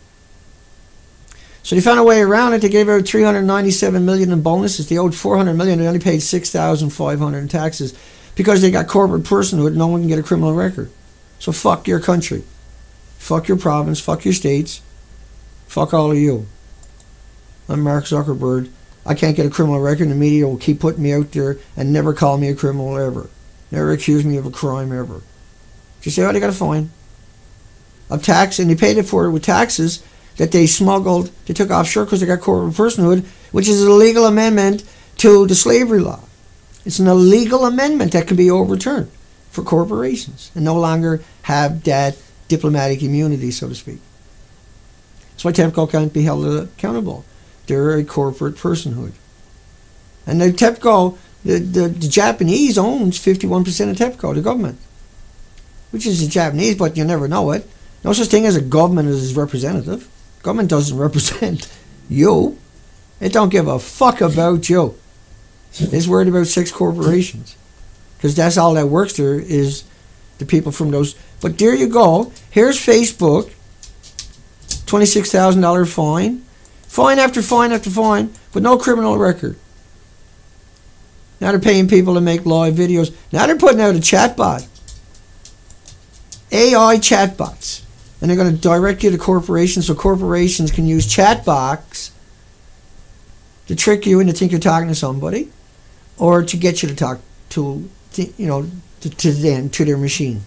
So they found a way around it. They gave out $397 million in bonuses. They owed $400 million. They only paid $6,500 in taxes because they got corporate personhood. No one can get a criminal record. So fuck your country. Fuck your province. Fuck your states. Fuck all of you. I'm Mark Zuckerberg. I can't get a criminal record. The media will keep putting me out there and never call me a criminal ever. Never accuse me of a crime ever. Just say, oh, they got a fine of tax, and they paid it for it with taxes that they smuggled, they took offshore because they got corporate personhood, which is a legal amendment to the slavery law. It's an illegal amendment that can be overturned for corporations and no longer have that diplomatic immunity, so to speak. That's why TEPCO can't be held accountable. They're a corporate personhood. And the TEPCO, the Japanese owns 51% of TEPCO, the government, which is the Japanese, but you never know it. No such thing as a government as its representative. Government doesn't represent you. It don't give a fuck about you. It's worried about 6 corporations. Because that's all that works there is the people from those. But there you go. Here's Facebook. $26,000 fine. Fine after fine after fine. But no criminal record. Now they're paying people to make live videos. Now they're putting out a chatbot. AI chatbots. And they're going to direct you to corporations so corporations can use chatbots to trick you into think you're talking to somebody or to get you to talk to their machine.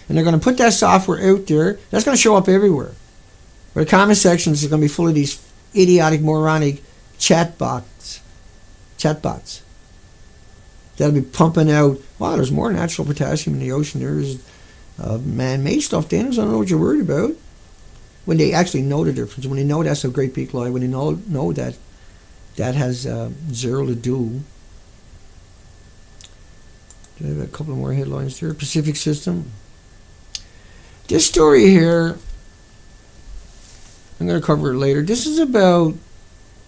And they're going to put that software out there. That's going to show up everywhere. But the comment sections are going to be full of these idiotic, moronic chatbots. That'll be pumping out, wow, there's more natural potassium in the ocean. There's man-made stuff, Dana. I don't know what you're worried about. When they actually know the difference, when they know that's a great big lie, when they know that that has zero to do. Do I have a couple more headlines there? Pacific System. This story here, I'm going to cover it later. This is about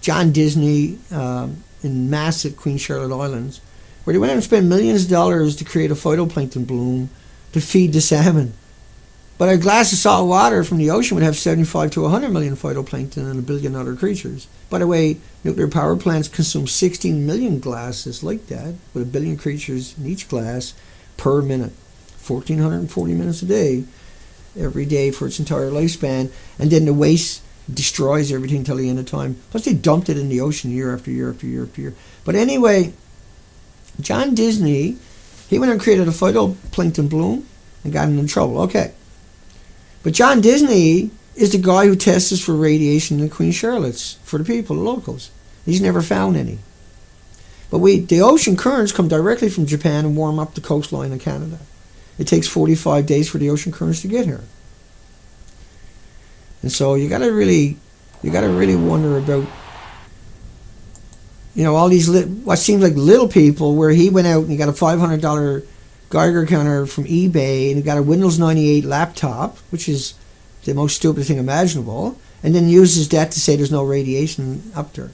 John Disney in massive Queen Charlotte Islands, where they went out and spent millions of dollars to create a phytoplankton bloom to feed the salmon. But a glass of salt water from the ocean would have 75 to 100 million phytoplankton and a billion other creatures. By the way, nuclear power plants consume 16 million glasses like that, with a billion creatures in each glass per minute. 1,440 minutes a day, every day for its entire lifespan. And then the waste destroys everything till the end of time. Plus they dumped it in the ocean year after year after year after year. But anyway, John Disney, he went and created a phytoplankton bloom and got into trouble. Okay. But John Disney is the guy who tests for radiation in Queen Charlotte's for the people, the locals. He's never found any. But the ocean currents come directly from Japan and warm up the coastline of Canada. It takes 45 days for the ocean currents to get here. And so you gotta really wonder about, all these what seems like little people, where he went out and he got a $500 Geiger counter from eBay and he got a Windows 98 laptop, which is the most stupid thing imaginable, and then uses that to say there's no radiation up there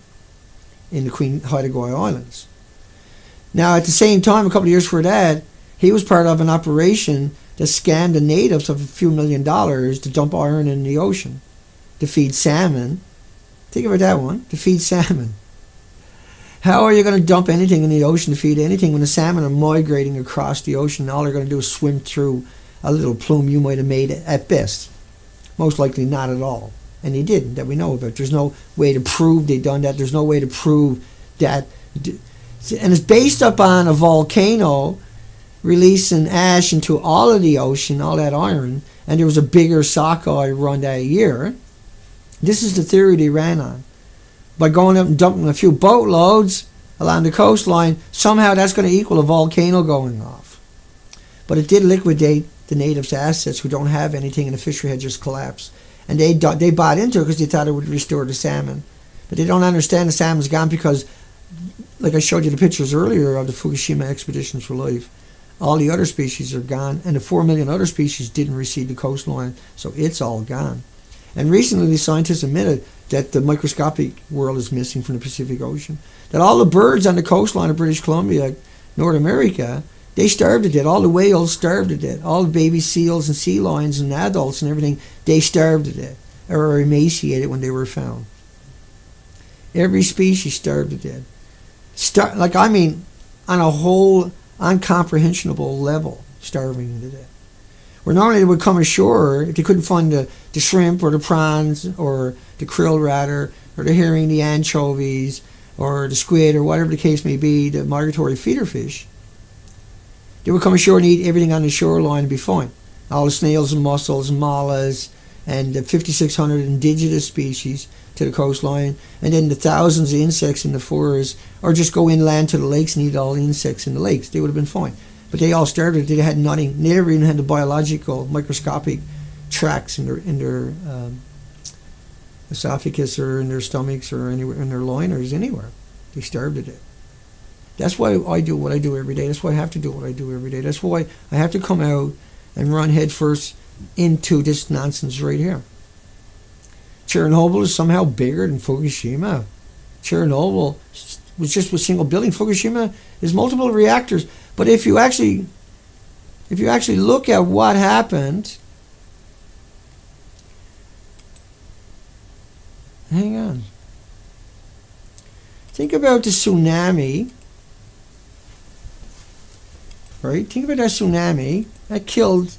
in the Queen Haida-Gwaii Islands. Now, at the same time, a couple of years before that, he was part of an operation that scammed the natives of a few $1 million to dump iron in the ocean to feed salmon. Think about that one, to feed salmon. How are you going to dump anything in the ocean to feed anything when the salmon are migrating across the ocean? All they're going to do is swim through a little plume you might have made at best. Most likely not at all. And they didn't, that we know about. There's no way to prove they done that. There's no way to prove that. And it's based upon a volcano releasing ash into all of the ocean, all that iron, and there was a bigger sockeye run that year. This is the theory they ran on. By going up and dumping a few boatloads along the coastline, somehow that's going to equal a volcano going off. But it did liquidate the natives' assets who don't have anything, and the fishery had just collapsed. And they bought into it because they thought it would restore the salmon. But they don't understand the salmon's gone because, like I showed you the pictures earlier of the Fukushima Expeditions for Life, all the other species are gone, and the 4 million other species didn't recede the coastline, so it's all gone. And recently the scientists admitted that the microscopic world is missing from the Pacific Ocean. That all the birds on the coastline of British Columbia, North America, they starved to death. All the whales starved to death. All the baby seals and sea lions and adults and everything, they starved to death or were emaciated when they were found. Every species starved to death. On a whole uncomprehensible level, starving to death. Where normally they would come ashore if they couldn't find the shrimp or the prawns or the krill rather or the herring, the anchovies or the squid or whatever the case may be, the migratory feeder fish. They would come ashore and eat everything on the shoreline and be fine. All the snails and mussels and mollusks and the 5,600 indigenous species to the coastline, and then the thousands of insects in the forests, or just go inland to the lakes and eat all the insects in the lakes. They would have been fine. But they all started, they had nothing. They never even had the biological, microscopic tracks in their esophagus or in their stomachs or anywhere in their liners anywhere. They starved to death. That's why I do what I do every day. That's why I have to do what I do every day. That's why I have to come out and run headfirst into this nonsense right here. Chernobyl is somehow bigger than Fukushima. Chernobyl was just a single building. Fukushima is multiple reactors. But if you actually look at what happened, hang on. Think about the tsunami, right? Think about that tsunami that killed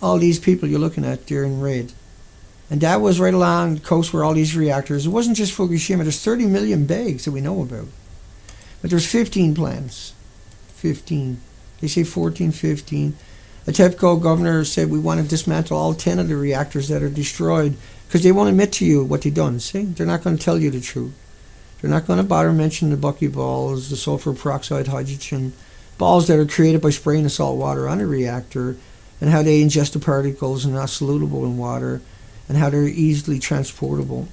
all these people you're looking at there in red. And that was right along the coast where all these reactors. It wasn't just Fukushima. There's 30 million bags that we know about. But there's 15 plants. 15. They say 14, 15. The TEPCO governor said we want to dismantle all 10 of the reactors that are destroyed because they won't admit to you what they've done. See? They're not going to tell you the truth. They're not going to bother mentioning the buckyballs, the sulfur peroxide, hydrogen balls that are created by spraying the salt water on a reactor, and how they ingest the particles and not solutable in water, and how they're easily transportable.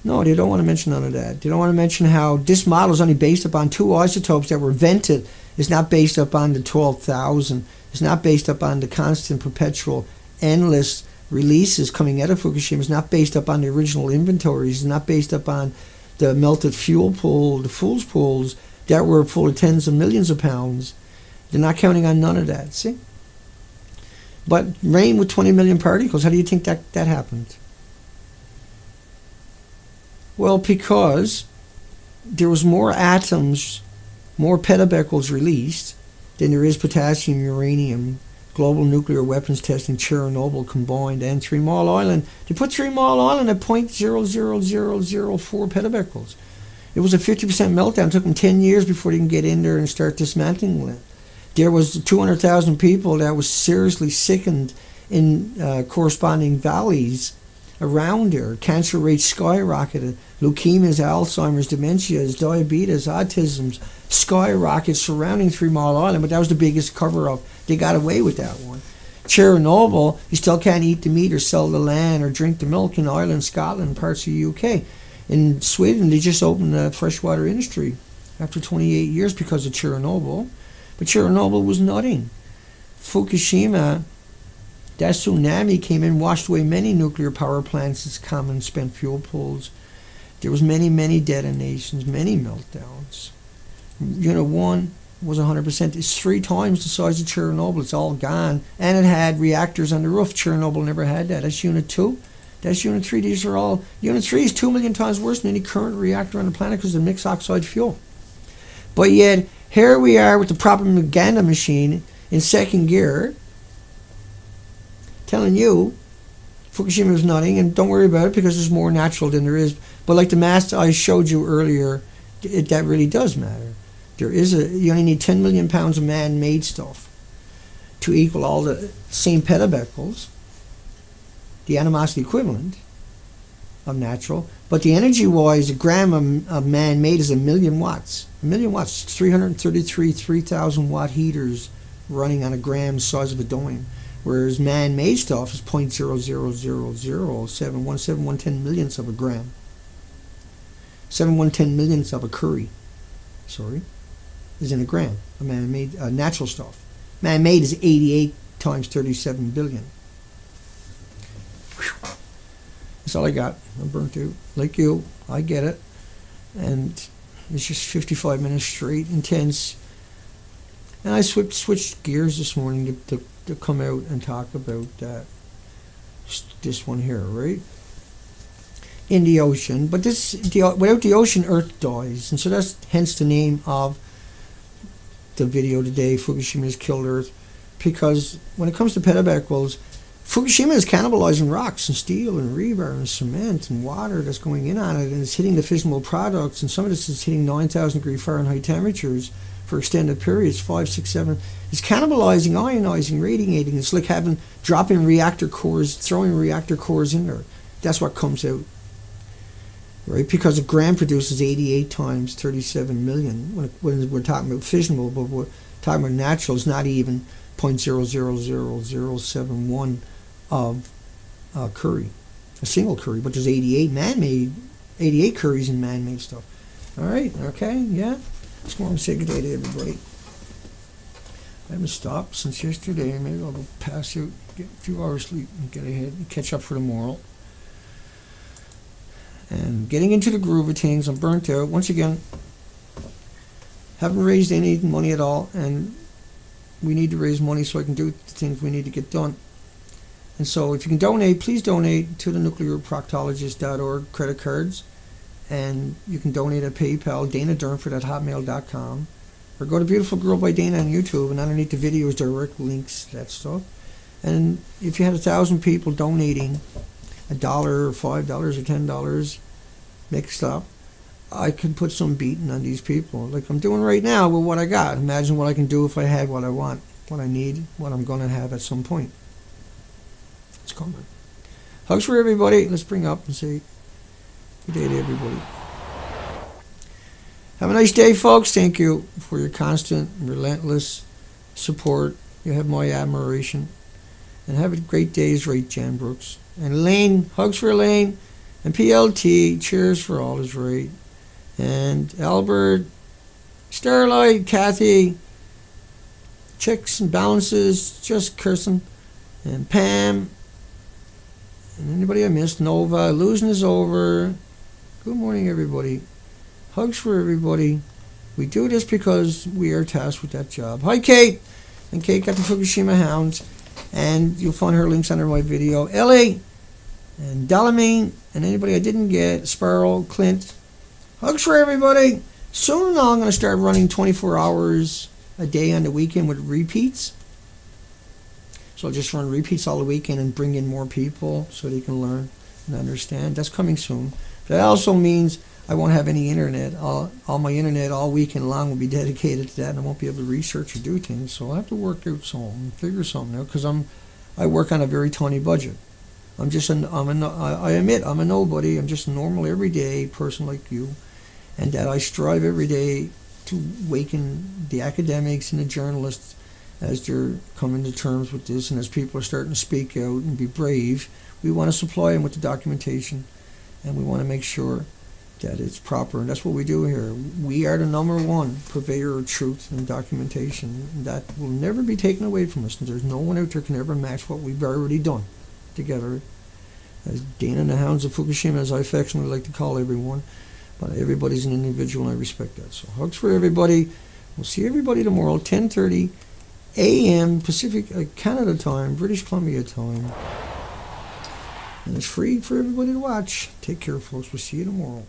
No, they don't want to mention none of that. They don't want to mention how this model is only based upon 2 isotopes that were vented. It's not based upon the 12,000. It's not based upon the constant, perpetual, endless releases coming out of Fukushima. It's not based upon the original inventories. It's not based upon the melted fuel pool, the fool's pools that were full of tens of millions of pounds. They're not counting on none of that, see? But rain with 20 million particles, how do you think that happened? Well, because there was more atoms, more petabecquerels released than there is potassium, uranium, global nuclear weapons testing, Chernobyl combined, and Three Mile Island. They put Three Mile Island at 0.00004 petabecquerels. It was a 50% meltdown. It took them 10 years before they can get in there and start dismantling it. There was 200,000 people that was seriously sickened in corresponding valleys around there. Cancer rates skyrocketed. Leukemias, Alzheimer's, dementias, diabetes, autisms skyrocketed surrounding 3 Mile Island, but that was the biggest cover-up. They got away with that one. Chernobyl, you still can't eat the meat or sell the land or drink the milk in Ireland, Scotland, parts of the UK. In Sweden, they just opened a freshwater industry after 28 years because of Chernobyl. But Chernobyl was nothing. Fukushima, that tsunami came in, washed away many nuclear power plants as common spent fuel pools. There was many, many detonations, many meltdowns. Unit 1 was 100%. It's 3 times the size of Chernobyl. It's all gone. And it had reactors on the roof. Chernobyl never had that. That's Unit 2. That's Unit 3. These are all... Unit 3 is 2 million times worse than any current reactor on the planet because of the mixed oxide fuel. But yet, here we are with the propaganda machine in second gear telling you Fukushima is nothing and don't worry about it because there's more natural than there is. But like the math I showed you earlier, that really does matter. You only need 10 million pounds of man-made stuff to equal all the same petabecquerels, the animosity equivalent of natural. But the energy-wise, a gram of man-made is 1,000,000 watts. 1,000,000 watts, 333 3,000 watt heaters running on a gram size of a dime. Whereas man-made stuff is 0.0000717 millionths of a gram. 7/110 millionths of a curry, is in a gram of man-made natural stuff. Man-made is 88 times 37 billion. Whew. That's all I got. I'm burnt out. Like you, I get it. And it's just 55 minutes straight, intense. And I switched gears this morning to come out and talk about this one here, right? In the ocean. But without the ocean, Earth dies. And so that's hence the name of the video today, Fukushima has killed Earth. Because when it comes to petabecquerels, Fukushima is cannibalizing rocks and steel and rebar and cement and water that's going in on it, and it's hitting the fissionable products, and some of this is hitting 9,000 degree Fahrenheit temperatures for extended periods, 5, 6, 7. It's cannibalizing, ionizing, radiating. It's like dropping reactor cores, throwing reactor cores in there. That's what comes out. Right? Because a gram produces 88 times 37 million. When we're talking about fissionable, but we're talking about natural, it's not even 0.000071 of curry. A single curry, but there's 88 man-made, 88 curries in man-made stuff. All right, okay, yeah. Just want to say good day to everybody. I haven't stopped since yesterday. Maybe I'll go pass out, get a few hours sleep, and get ahead and catch up for tomorrow. And getting into the groove of things, I'm burnt out. Once again, haven't raised any money at all, and we need to raise money so I can do the things we need to get done. And so if you can donate, please donate to the nuclearproctologist.org credit cards. And you can donate at PayPal, danadurnford@hotmail.com. Or go to Beautiful Girl by Dana on YouTube, and underneath the video is direct links, that stuff. And if you had 1,000 people donating $1 or $5 or $10 mixed up, I could put some beating on these people, like I'm doing right now with what I got. Imagine what I can do if I had what I want, what I need, what I'm going to have at some point. It's coming. Hugs for everybody. Let's bring up and say good day to everybody. Have a nice day, folks. Thank you for your constant, relentless support. You have my admiration. And have a great day, is right, Jan Brooks. And Elaine, hugs for Elaine. And PLT, cheers for all is right. And Albert, Starlight, Kathy, checks and balances, just cursing. And Pam, and anybody I missed, Nova, losing is over. Good morning, everybody. Hugs for everybody. We do this because we are tasked with that job. Hi, Kate. And Kate got the Fukushima Hounds. And you'll find her links under my video. Ellie and Dalamine and anybody I didn't get. Sparrow, Clint. Hugs for everybody. Soon now I'm going to start running 24 hours a day on the weekend with repeats. So I'll just run repeats all the weekend and bring in more people so they can learn and understand. That's coming soon. That also means I won't have any internet. All my internet all weekend long will be dedicated to that, and I won't be able to research or do things. So I'll have to work out something, figure something out, because I work on a very tiny budget. I admit I'm a nobody. I'm just a normal, everyday person like you, and that I strive every day to awaken the academics and the journalists as they're coming to terms with this, and as people are starting to speak out and be brave. We want to supply them with the documentation, and we want to make sure that it's proper, and that's what we do here. We are the #1 purveyor of truth and documentation, and that will never be taken away from us, and there's no one out there can ever match what we've already done together as Dana and the Hounds of Fukushima, as I affectionately like to call everyone. But everybody's an individual, and I respect that. So hugs for everybody. We'll see everybody tomorrow, 10:30 a.m. Pacific Canada time, British Columbia time. And it's free for everybody to watch. Take care, folks. We'll see you tomorrow.